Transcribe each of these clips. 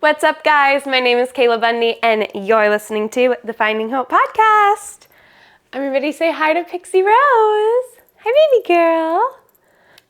What's up, guys? My name is Kayla Bundy, and you're listening to the Finding Hope podcast. Everybody say hi to Pixie Rose. Hi, baby girl.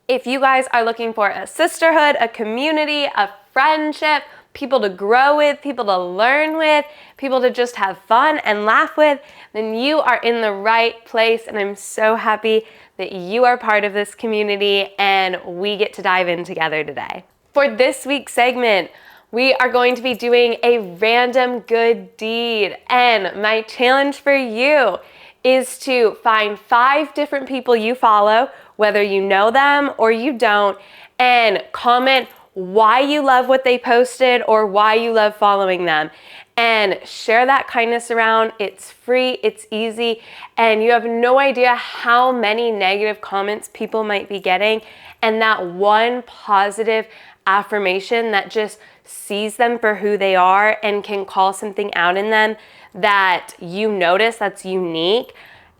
If you guys are looking for a sisterhood, a community, a friendship, people to grow with, people to learn with, people to just have fun and laugh with, then you are in the right place, and I'm so happy that you are part of this community and we get to dive in together today. For this week's segment, we are going to be doing a random good deed, and my challenge for you is to find 5 different people you follow, whether you know them or you don't, and comment why you love what they posted or why you love following them, and share that kindness around. It's free, it's easy, and you have no idea how many negative comments people might be getting, and that one positive affirmation that just sees them for who they are and can call something out in them that you notice that's unique.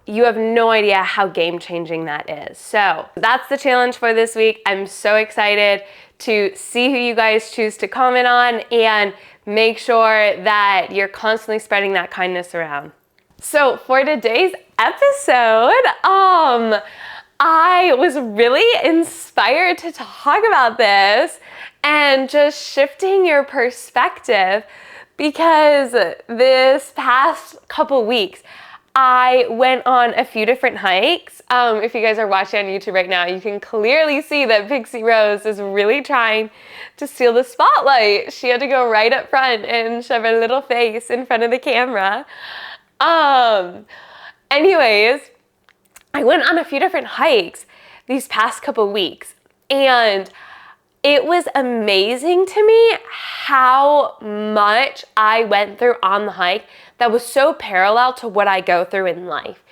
You have no idea how game-changing that is. So that's the challenge for this week. I'm so excited to see who you guys choose to comment on, and make sure that you're constantly spreading that kindness around. So for today's episode, I was really inspired to talk about this and just shifting your perspective, because this past couple weeks, I went on a few different hikes. If you guys are watching on YouTube right now, you can clearly see that Pixie Rose is really trying to steal the spotlight. She had to go right up front and shove her little face in front of the camera. Anyways, I went on a few different hikes these past couple weeks, and it was amazing to me how much I went through on the hike that was so parallel to what I go through in life.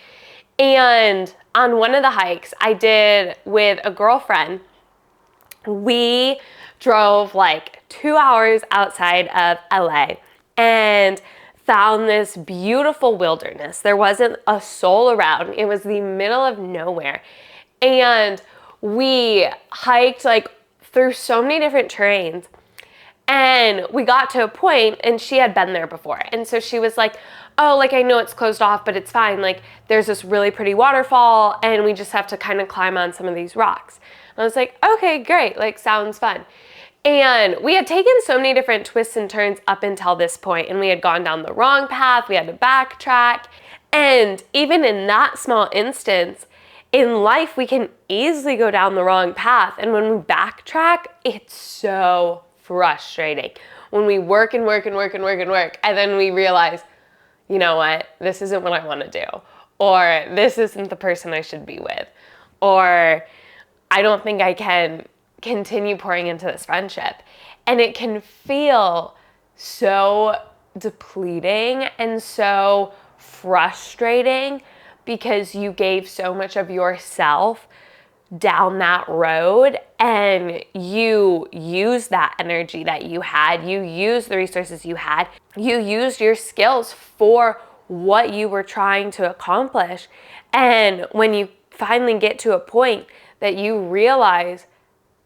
And on one of the hikes I did with a girlfriend, we drove like 2 hours outside of LA and found this beautiful wilderness. There wasn't a soul around. It was the middle of nowhere. And we hiked like through so many different terrains, and we got to a point, and she had been there before, and so she was like, oh, like I know it's closed off, but it's fine, like there's this really pretty waterfall and we just have to kind of climb on some of these rocks. And I was like, okay, great, like sounds fun. And we had taken so many different twists and turns up until this point, and we had gone down the wrong path, we had to backtrack, and even in that small instance, in life, we can easily go down the wrong path, and when we backtrack, it's so frustrating. When we work and work and work and work and work, and then we realize, you know what, this isn't what I want to do, or this isn't the person I should be with, or I don't think I can continue pouring into this friendship. And it can feel so depleting and so frustrating, because you gave so much of yourself down that road, and you used that energy that you had, you used the resources you had, you used your skills for what you were trying to accomplish. And when you finally get to a point that you realize,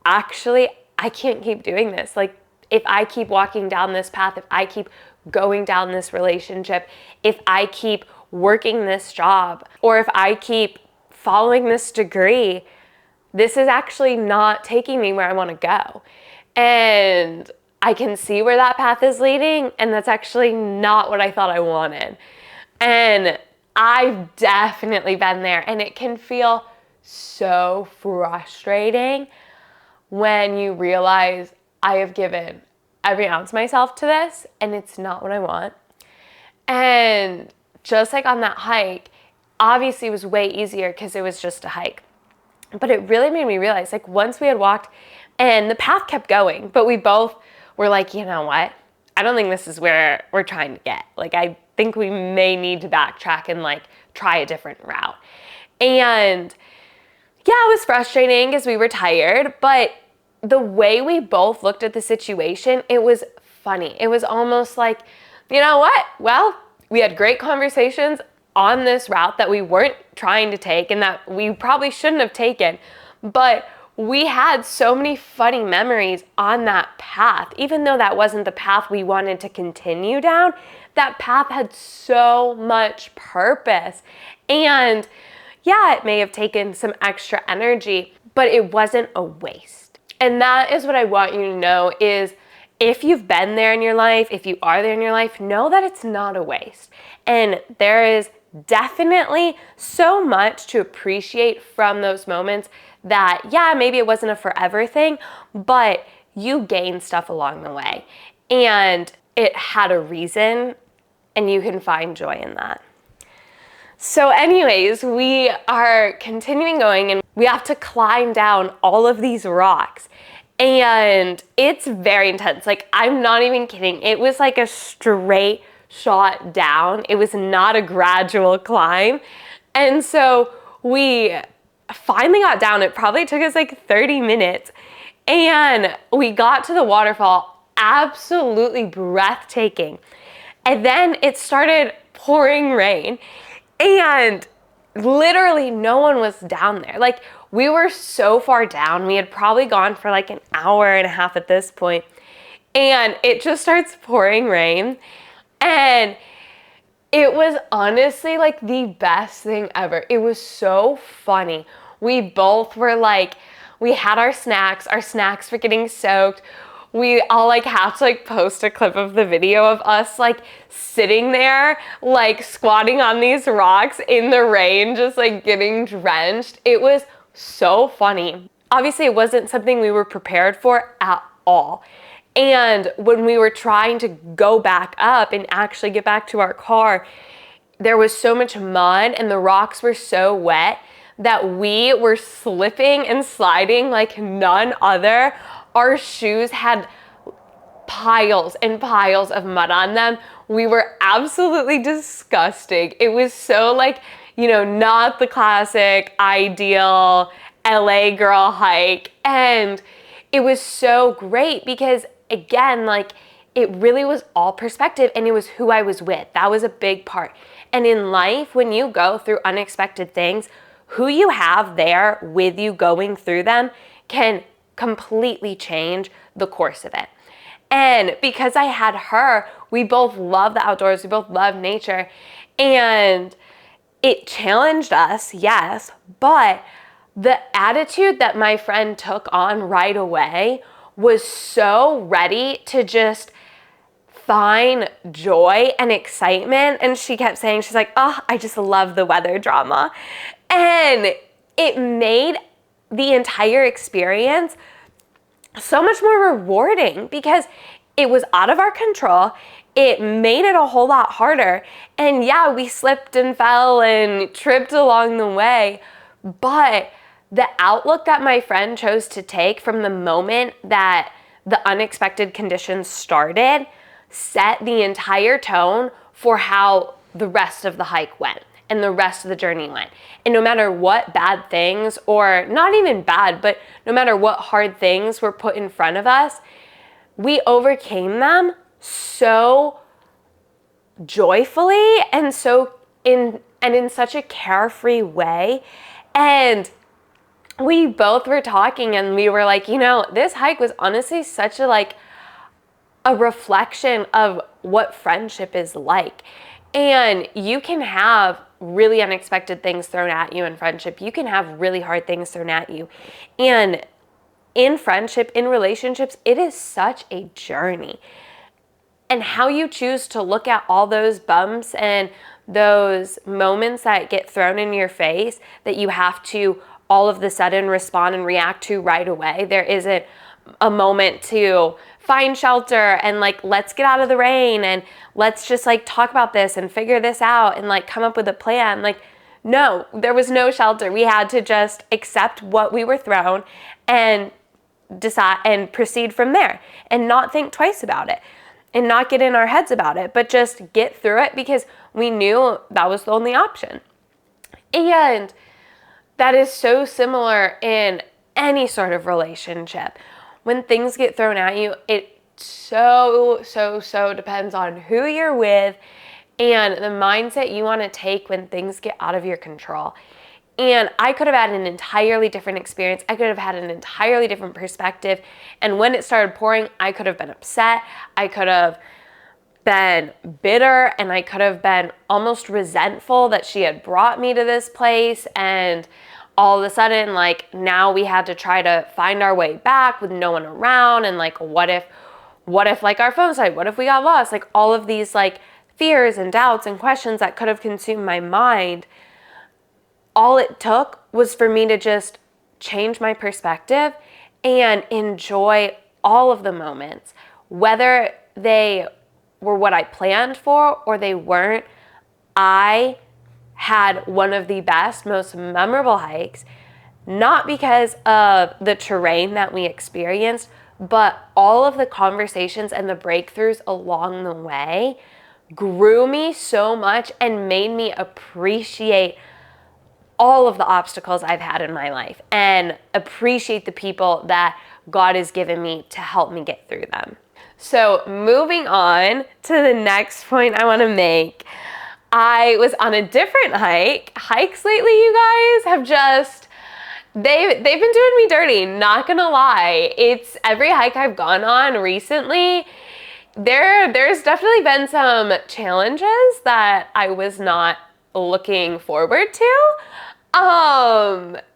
actually, I can't keep doing this. Like, if I keep walking down this path, if I keep going down this relationship, if I keep working this job, or if I keep following this degree, this is actually not taking me where I want to go. And I can see where that path is leading, and that's actually not what I thought I wanted. And I've definitely been there, and it can feel so frustrating when you realize I have given every ounce of myself to this, and it's not what I want. And just like on that hike, obviously it was way easier because it was just a hike. But it really made me realize, like, once we had walked and the path kept going, but we both were like, you know what? I don't think this is where we're trying to get. Like, I think we may need to backtrack and like try a different route. And yeah, it was frustrating because we were tired, but the way we both looked at the situation, it was funny. It was almost like, you know what? Well, we had great conversations on this route that we weren't trying to take and that we probably shouldn't have taken, but we had so many funny memories on that path. Even though that wasn't the path we wanted to continue down, that path had so much purpose. And yeah, it may have taken some extra energy, but it wasn't a waste. And that is what I want you to know is, if you've been there in your life, if you are there in your life, know that it's not a waste. And there is definitely so much to appreciate from those moments that, yeah, maybe it wasn't a forever thing, but you gained stuff along the way. And it had a reason, and you can find joy in that. So anyways, we are continuing going, and we have to climb down all of these rocks. And it's very intense. Like, I'm not even kidding. It was like a straight shot down. It was not a gradual climb. And so we finally got down. It probably took us like 30 minutes. And we got to the waterfall, absolutely breathtaking. And then it started pouring rain. And literally no one was down there. Like, we were so far down. We had probably gone for like an hour and a half at this point. And it just starts pouring rain. And it was honestly like the best thing ever. It was so funny. We both were like, we had our snacks were getting soaked. We all like have to like post a clip of the video of us like sitting there, like squatting on these rocks in the rain, just like getting drenched. It was so funny. Obviously, it wasn't something we were prepared for at all. And when we were trying to go back up and actually get back to our car, there was so much mud and the rocks were so wet that we were slipping and sliding like none other. Our shoes had piles and piles of mud on them. We were absolutely disgusting. It was so like, not the classic ideal LA girl hike. And it was so great because, again, like, it really was all perspective, and it was who I was with. That was a big part. And in life, when you go through unexpected things, who you have there with you going through them can completely change the course of it. And because I had her, we both love the outdoors, we both love nature, and it challenged us, yes, but the attitude that my friend took on right away was so ready to just find joy and excitement. And she kept saying, she's like, oh, I just love the weather drama. And it made the entire experience so much more rewarding because it was out of our control. It made it a whole lot harder. And yeah, we slipped and fell and tripped along the way. But the outlook that my friend chose to take from the moment that the unexpected conditions started set the entire tone for how the rest of the hike went and the rest of the journey went. And no matter what bad things, or not even bad, but no matter what hard things were put in front of us, we overcame them so joyfully and in such a carefree way. And we both were talking and we were like, this hike was honestly such a reflection of what friendship is like. And you can have really unexpected things thrown at you in friendship. You can have really hard things thrown at you. And in friendship, in relationships, it is such a journey. And how you choose to look at all those bumps and those moments that get thrown in your face that you have to all of the sudden respond and react to right away. There isn't a moment to find shelter and let's get out of the rain and let's just talk about this and figure this out and come up with a plan. No, there was no shelter. We had to just accept what we were thrown and decide and proceed from there and not think twice about it and not get in our heads about it, but just get through it because we knew that was the only option. And that is so similar in any sort of relationship. When things get thrown at you, it so depends on who you're with and the mindset you want to take when things get out of your control. And I could have had an entirely different experience. I could have had an entirely different perspective. And when it started pouring, I could have been upset. I could have been bitter, and I could have been almost resentful that she had brought me to this place. And all of a sudden, like, now we had to try to find our way back with no one around. And like, what if like our phones died? What if we got lost? Like all of these like fears and doubts and questions that could have consumed my mind. All it took was for me to just change my perspective and enjoy all of the moments, whether they were what I planned for or they weren't. I had one of the best, most memorable hikes, not because of the terrain that we experienced, but all of the conversations and the breakthroughs along the way grew me so much and made me appreciate all of the obstacles I've had in my life and appreciate the people that God has given me to help me get through them. So moving on to the next point I want to make, I was on a different hike. Hikes lately, you guys, have just, they've been doing me dirty, not gonna lie. It's every hike I've gone on recently, there's definitely been some challenges that I was not looking forward to.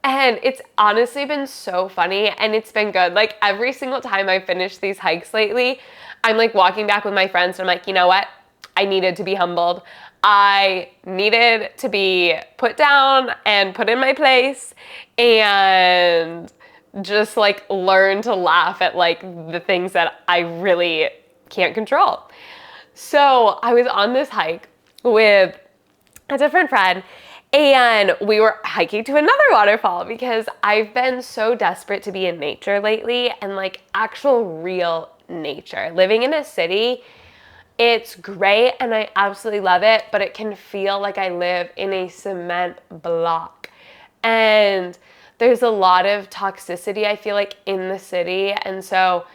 And it's honestly been so funny and it's been good. Like every single time I finish these hikes lately, I'm like walking back with my friends and I'm like, you know what? I needed to be humbled. I needed to be put down and put in my place and just like learn to laugh at like the things that I really can't control. So I was on this hike with a different friend and we were hiking to another waterfall because I've been so desperate to be in nature lately and like actual real nature. Living in a city, it's great and I absolutely love it, but it can feel like I live in a cement block. And there's a lot of toxicity, I feel like, in the city. And so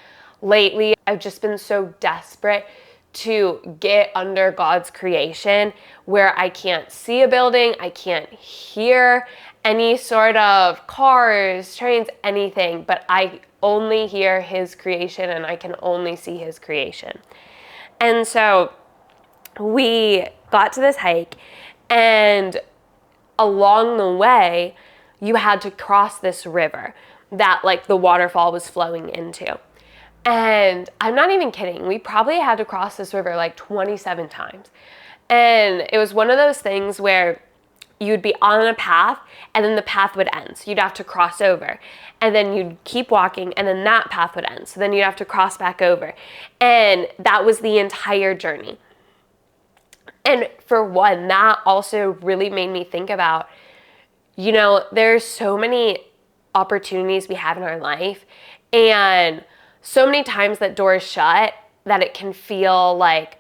lately, I've just been so desperate to get under God's creation where I can't see a building, I can't hear any sort of cars, trains, anything, but I only hear His creation and I can only see His creation. And so we got to this hike and along the way, you had to cross this river that like the waterfall was flowing into. And I'm not even kidding. We probably had to cross this river like 27 times. And it was one of those things where you'd be on a path and then the path would end. So you'd have to cross over and then you'd keep walking and then that path would end. So then you'd have to cross back over. And that was the entire journey. And for one, that also really made me think about, you know, there's so many opportunities we have in our life and so many times that door is shut that it can feel like,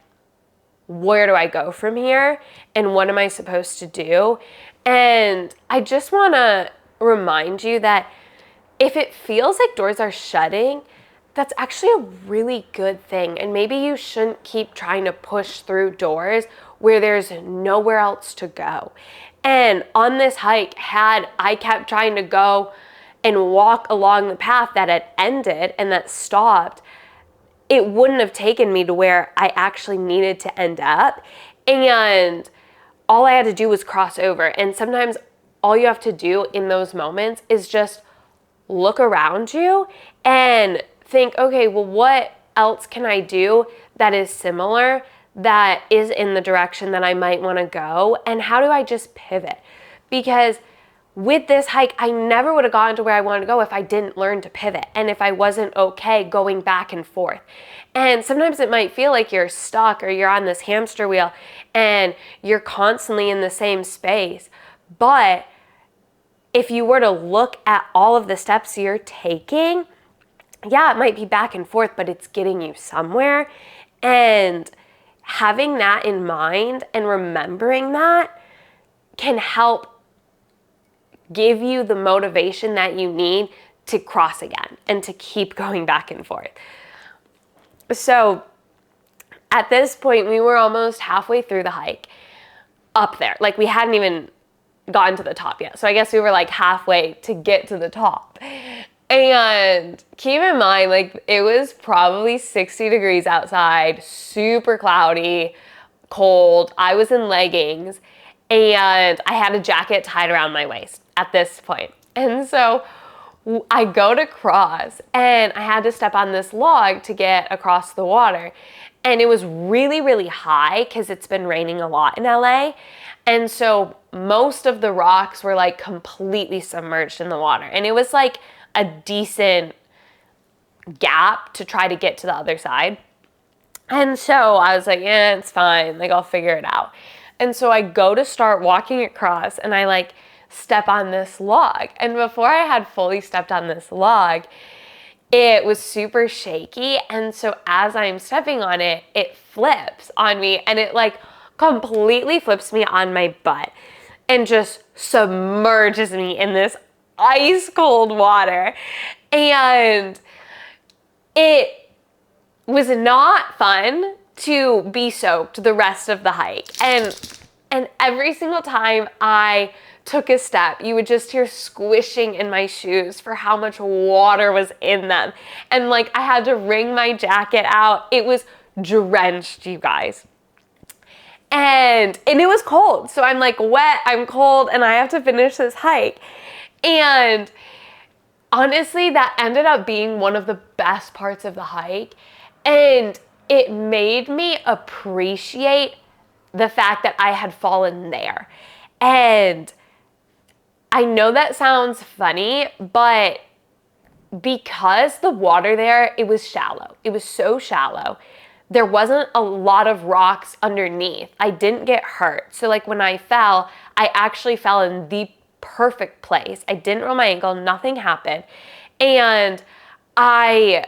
where do I go from here? And what am I supposed to do? And I just want to remind you that if it feels like doors are shutting, that's actually a really good thing. And maybe you shouldn't keep trying to push through doors where there's nowhere else to go. And on this hike, had I kept trying to go and walk along the path that had ended and that stopped, it wouldn't have taken me to where I actually needed to end up. And all I had to do was cross over. And sometimes all you have to do in those moments is just look around you and think, okay, well, what else can I do that is similar, that is in the direction that I might want to go? And how do I just pivot? Because with this hike, I never would have gotten to where I wanted to go if I didn't learn to pivot and if I wasn't okay going back and forth. And sometimes it might feel like you're stuck or you're on this hamster wheel and you're constantly in the same space. But if you were to look at all of the steps you're taking, yeah, it might be back and forth, but it's getting you somewhere. And having that in mind and remembering that can help give you the motivation that you need to cross again and to keep going back and forth. So at this point, we were almost halfway through the hike up there. Like we hadn't even gotten to the top yet. So I guess we were like halfway to get to the top. And keep in mind, like, it was probably 60 degrees outside, super cloudy, cold. I was in leggings and I had a jacket tied around my waist at this point. And so I go to cross and I had to step on this log to get across the water. And it was really, really high because it's been raining a lot in LA. And so most of the rocks were like completely submerged in the water. And it was like a decent gap to try to get to the other side. And so I was like, yeah, it's fine. Like, I'll figure it out. And so I go to start walking across and I like step on this log. And before I had fully stepped on this log, it was super shaky. And so as I'm stepping on it, it flips on me and it like completely flips me on my butt and just submerges me in this ice cold water. And it was not fun to be soaked the rest of the hike. And every single time I took a step, you would just hear squishing in my shoes for how much water was in them. And like, I had to wring my jacket out. It was drenched, you guys. And it was cold. So I'm like wet, I'm cold, and I have to finish this hike. And honestly, that ended up being one of the best parts of the hike. And it made me appreciate the fact that I had fallen there. And I know that sounds funny, but because the water there, it was shallow. It was so shallow. There wasn't a lot of rocks underneath. I didn't get hurt. So like when I fell, I actually fell in the perfect place. I didn't roll my ankle, nothing happened. And I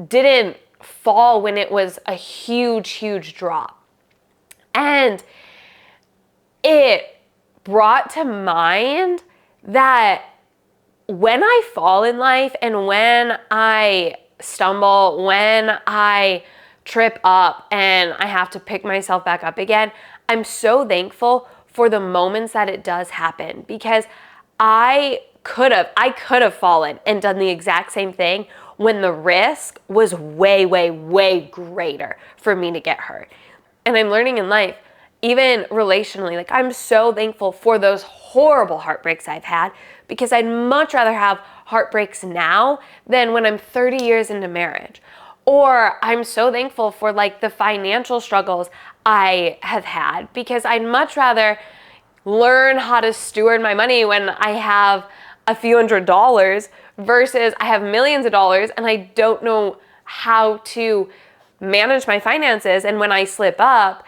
didn't fall when it was a huge, huge drop. And it brought to mind that when I fall in life and when I stumble, when I trip up and I have to pick myself back up again, I'm so thankful for the moments that it does happen, because I could have fallen and done the exact same thing when the risk was way, way, way greater for me to get hurt. And I'm learning in life, even relationally, like, I'm so thankful for those horrible heartbreaks I've had, because I'd much rather have heartbreaks now than when I'm 30 years into marriage. Or I'm so thankful for like the financial struggles I have had, because I'd much rather learn how to steward my money when I have a few $100s versus I have millions of dollars and I don't know how to manage my finances. And when I slip up,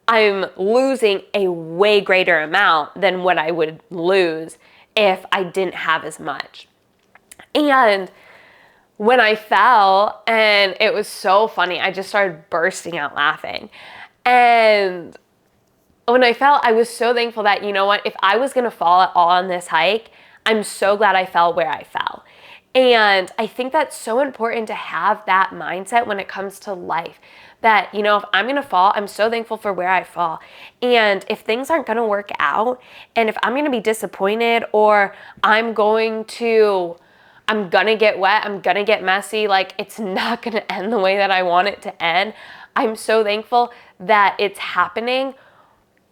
I'm losing a way greater amount than what I would lose if I didn't have as much. And when I fell, and it was so funny, I just started bursting out laughing. And when I fell, I was so thankful that, you know what, if I was gonna fall at all on this hike, I'm so glad I fell where I fell. And I think that's so important to have that mindset when it comes to life. That, you know, if I'm gonna fall, I'm so thankful for where I fall. And if things aren't gonna work out, and if I'm gonna be disappointed, or I'm gonna get wet, I'm gonna get messy, like, it's not gonna end the way that I want it to end, I'm so thankful that it's happening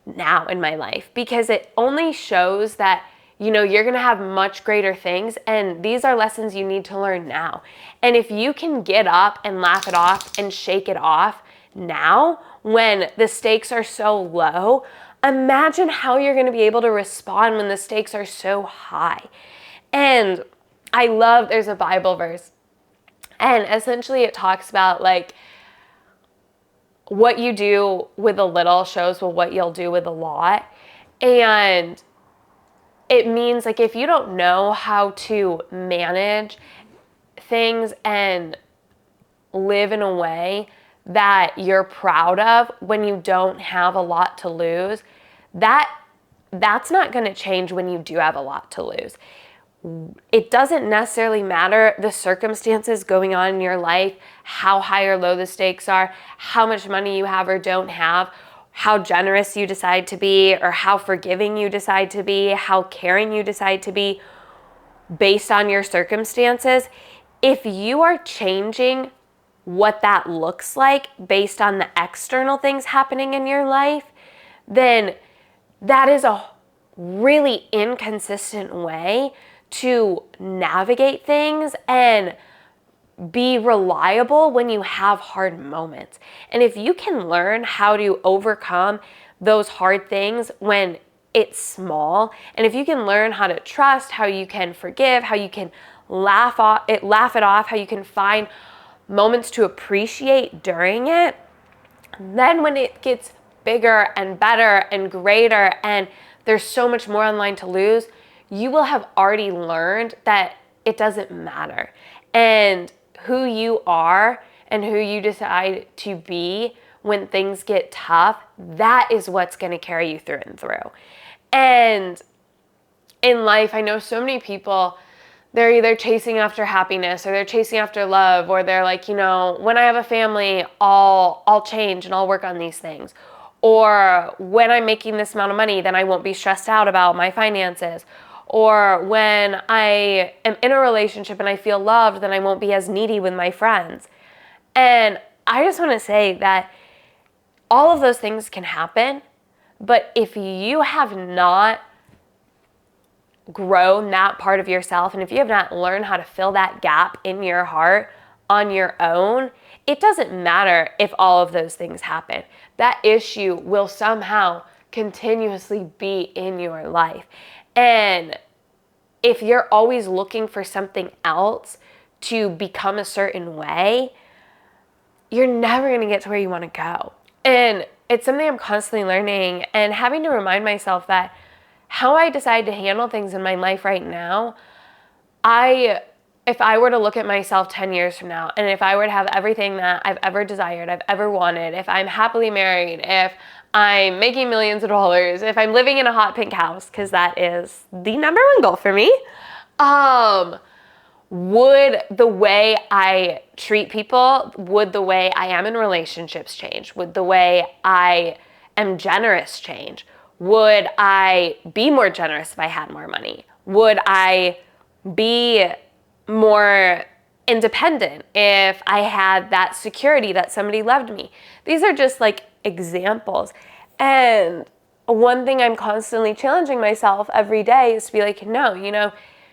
now in my life, because it only shows that, you know, you're gonna have much greater things, and these are lessons you need to learn now. And if you can get up and laugh it off and shake it off now when the stakes are so low, imagine how you're gonna be able to respond when the stakes are so high. And I love, there's a Bible verse, and essentially it talks about like, what you do with a little shows what you'll do with a lot. And it means like, if you don't know how to manage things and live in a way that you're proud of when you don't have a lot to lose, that's not going to change when you do have a lot to lose. It doesn't necessarily matter the circumstances going on in your life, how high or low the stakes are, how much money you have or don't have. how generous you decide to be, or how forgiving you decide to be, how caring you decide to be based on your circumstances, if you are changing what that looks like based on the external things happening in your life, then that is a really inconsistent way to navigate things and be reliable when you have hard moments. And if you can learn how to overcome those hard things when it's small, and if you can learn how to trust, how you can forgive, how you can laugh it off, how you can find moments to appreciate during it, then when it gets bigger and better and greater and there's so much more on line to lose, you will have already learned that it doesn't matter. And who you are and who you decide to be when things get tough, that is what's going to carry you through and through. And in life, I know so many people, they're either chasing after happiness or they're chasing after love, or they're like, when I have a family, I'll change and I'll work on these things. Or when I'm making this amount of money, then I won't be stressed out about my finances. Or when I am in a relationship and I feel loved, then I won't be as needy with my friends. And I just want to say that all of those things can happen, but if you have not grown that part of yourself, and if you have not learned how to fill that gap in your heart on your own, it doesn't matter if all of those things happen. That issue will somehow continuously be in your life. And if you're always looking for something else to become a certain way, you're never going to get to where you want to go. And it's something I'm constantly learning and having to remind myself that how I decide to handle things in my life right now, if I were to look at myself 10 years from now, and if I were to have everything that I've ever desired, I've ever wanted, if I'm happily married, if I'm making millions of dollars, if I'm living in a hot pink house, because that is the number one goal for me, would the way I treat people, would the way I am in relationships change? Would the way I am generous change? Would I be more generous if I had more money? Would I be more independent if I had that security that somebody loved me? These are just like examples. And one thing I'm constantly challenging myself every day is to be like,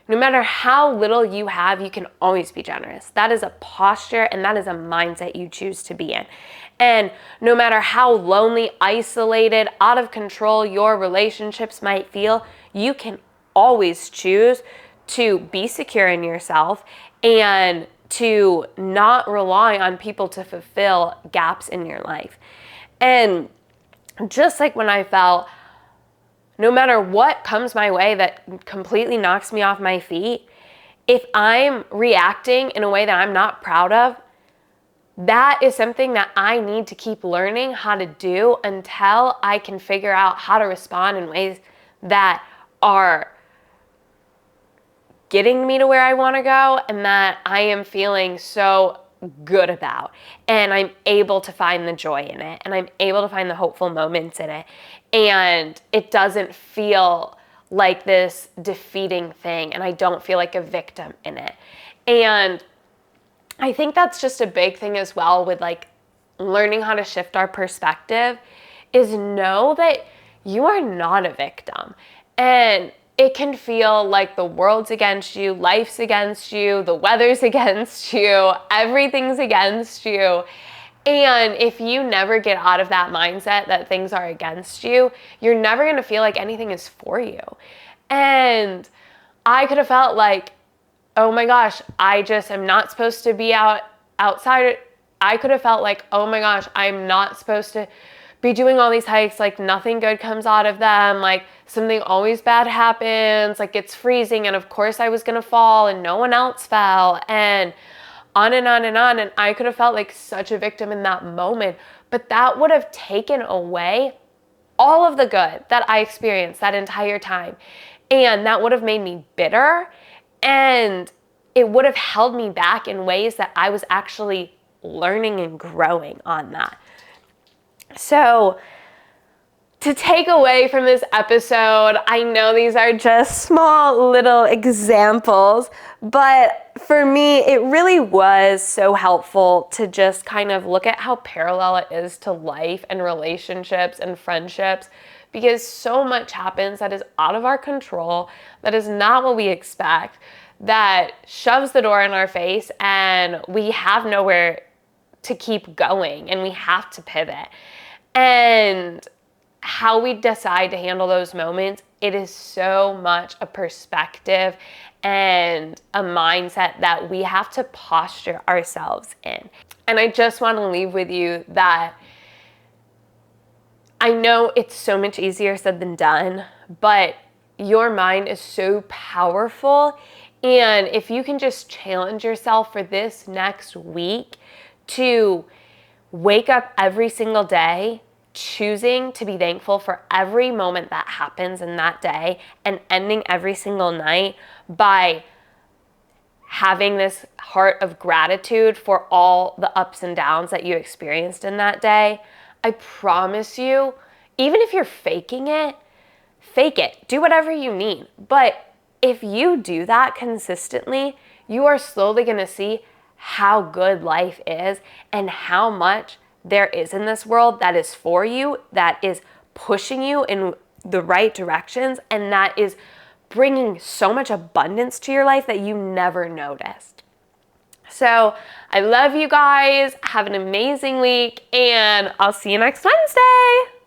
no matter how little you have, you can always be generous. That is a posture and that is a mindset you choose to be in. And no matter how lonely, isolated, out of control your relationships might feel, you can always choose to be secure in yourself and to not rely on people to fulfill gaps in your life. And just like when I felt, no matter what comes my way that completely knocks me off my feet, if I'm reacting in a way that I'm not proud of, that is something that I need to keep learning how to do until I can figure out how to respond in ways that are getting me to where I want to go and that I am feeling so good about. And I'm able to find the joy in it, and I'm able to find the hopeful moments in it. And it doesn't feel like this defeating thing, and I don't feel like a victim in it. And I think that's just a big thing as well with like learning how to shift our perspective, is know that you are not a victim. And it can feel like the world's against you, life's against you, the weather's against you, everything's against you. And if you never get out of that mindset that things are against you, you're never going to feel like anything is for you. And I could have felt like, oh my gosh, I just am not supposed to be outside. I could have felt like, oh my gosh, I'm not supposed to be doing all these hikes, like nothing good comes out of them, like something always bad happens, like it's freezing, and of course I was gonna fall and no one else fell, and on and on and on. And I could have felt like such a victim in that moment, but that would have taken away all of the good that I experienced that entire time. And that would have made me bitter, and it would have held me back in ways that I was actually learning and growing on that. So to take away from this episode, I know these are just small little examples, but for me, it really was so helpful to just kind of look at how parallel it is to life and relationships and friendships, because so much happens that is out of our control, that is not what we expect, that shoves the door in our face, and we have nowhere to keep going, and we have to pivot. And how we decide to handle those moments, it is so much a perspective and a mindset that we have to posture ourselves in. And I just want to leave with you that I know it's so much easier said than done, but your mind is so powerful. And if you can just challenge yourself for this next week to wake up every single day choosing to be thankful for every moment that happens in that day, and ending every single night by having this heart of gratitude for all the ups and downs that you experienced in that day, I promise you, even if you're faking it, fake it. Do whatever you need. But if you do that consistently, you are slowly going to see how good life is and how much there is in this world that is for you, that is pushing you in the right directions, and that is bringing so much abundance to your life that you never noticed. So I love you guys. Have an amazing week, and I'll see you next Wednesday.